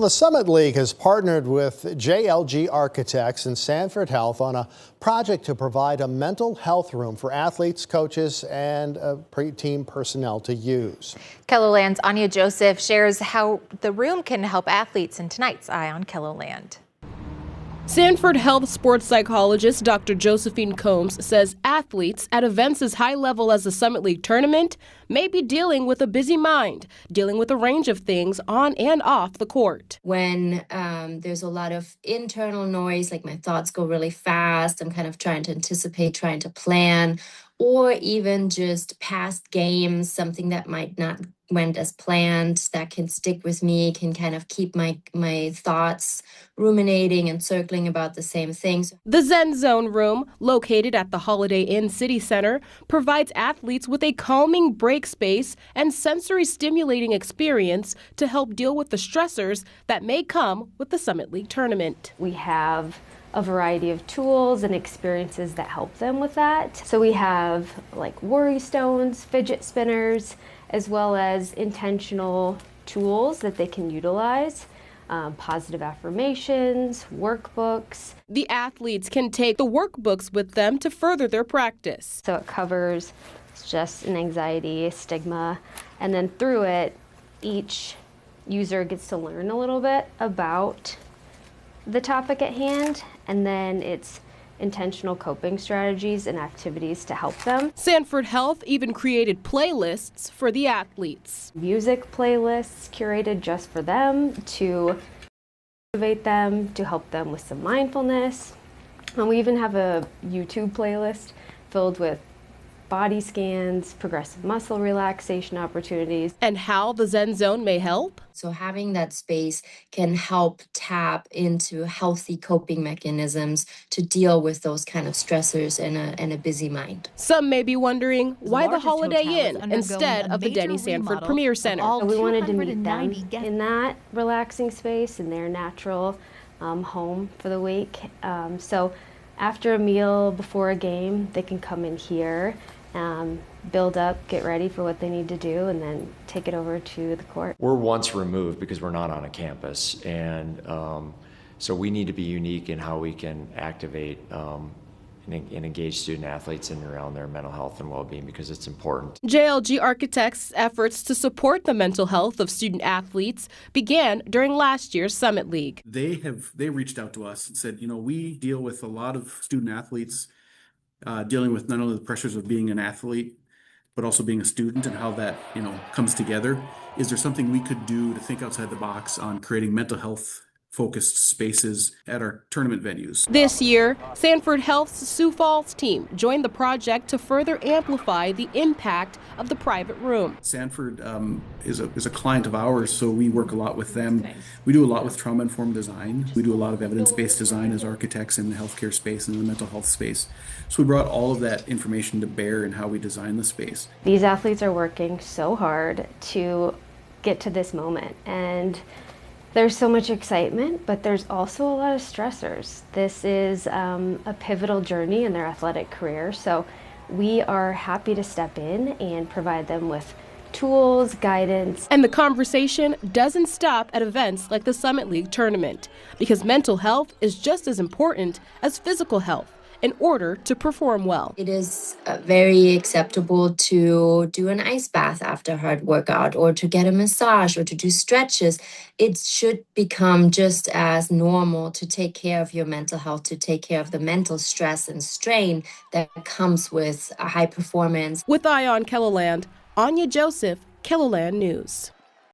Well, the Summit League has partnered with JLG Architects and Sanford Health on a project to provide a mental health room for athletes, coaches, and pre-team personnel to use. KELOLAND's Anya Joseph shares how the room can help athletes in tonight's Eye on KELOLAND. Sanford Health sports psychologist Dr. Josephine Combs says athletes at events as high level as the Summit League tournament may be dealing with a busy mind, dealing with a range of things on and off the court. When there's a lot of internal noise, like my thoughts go really fast, I'm kind of trying to anticipate, trying to plan, or even just past games, something that might not went as planned, that can stick with me, can kind of keep my thoughts ruminating and circling about the same things. The Zen Zone room, located at the Holiday Inn City Center, provides athletes with a calming break space and sensory stimulating experience to help deal with the stressors that may come with the Summit League tournament. We have a variety of tools and experiences that help them with that. So we have like worry stones, fidget spinners, as well as intentional tools that they can utilize. Positive affirmations, workbooks. The athletes can take the workbooks with them to further their practice. So it covers stress and anxiety, stigma, and then through it, each user gets to learn a little bit about the topic at hand, and then it's intentional coping strategies and activities to help them. Sanford Health even created playlists for the athletes. Music playlists curated just for them to motivate them, to help them with some mindfulness. And we even have a YouTube playlist filled with body scans, progressive muscle relaxation opportunities. And how the Zen Zone may help? So having that space can help tap into healthy coping mechanisms to deal with those kind of stressors in a busy mind. Some may be wondering why the Holiday Inn instead of the Denny Sanford Premier Center. So we wanted to meet them in that relaxing space, in their natural home for the week. So after a meal, before a game, they can come in here, build up, get ready for what they need to do, and then take it over to the court. We're once removed because we're not on a campus, and so we need to be unique in how we can activate and engage student athletes in and around their mental health and well-being, because it's important. JLG Architects' efforts to support the mental health of student athletes began during last year's Summit League. They reached out to us and said, we deal with a lot of student athletes dealing with not only the pressures of being an athlete, but also being a student and how that, comes together. Is there something we could do to think outside the box on creating mental health focused spaces at our tournament venues? This year, Sanford Health's Sioux Falls team joined the project to further amplify the impact of the private room. Sanford is a client of ours, so we work a lot with them. We do a lot with trauma-informed design. We do a lot of evidence-based design as architects in the healthcare space and in the mental health space. So we brought all of that information to bear in how we design the space. These athletes are working so hard to get to this moment, and there's so much excitement, but there's also a lot of stressors. This is a pivotal journey in their athletic career, so we are happy to step in and provide them with tools, guidance. And the conversation doesn't stop at events like the Summit League tournament, because mental health is just as important as physical health in order to perform well. It is very acceptable to do an ice bath after a hard workout, or to get a massage, or to do stretches. It should become just as normal to take care of your mental health, to take care of the mental stress and strain that comes with a high performance. With Eye on KELOLAND, Anya Joseph, KELOLAND News.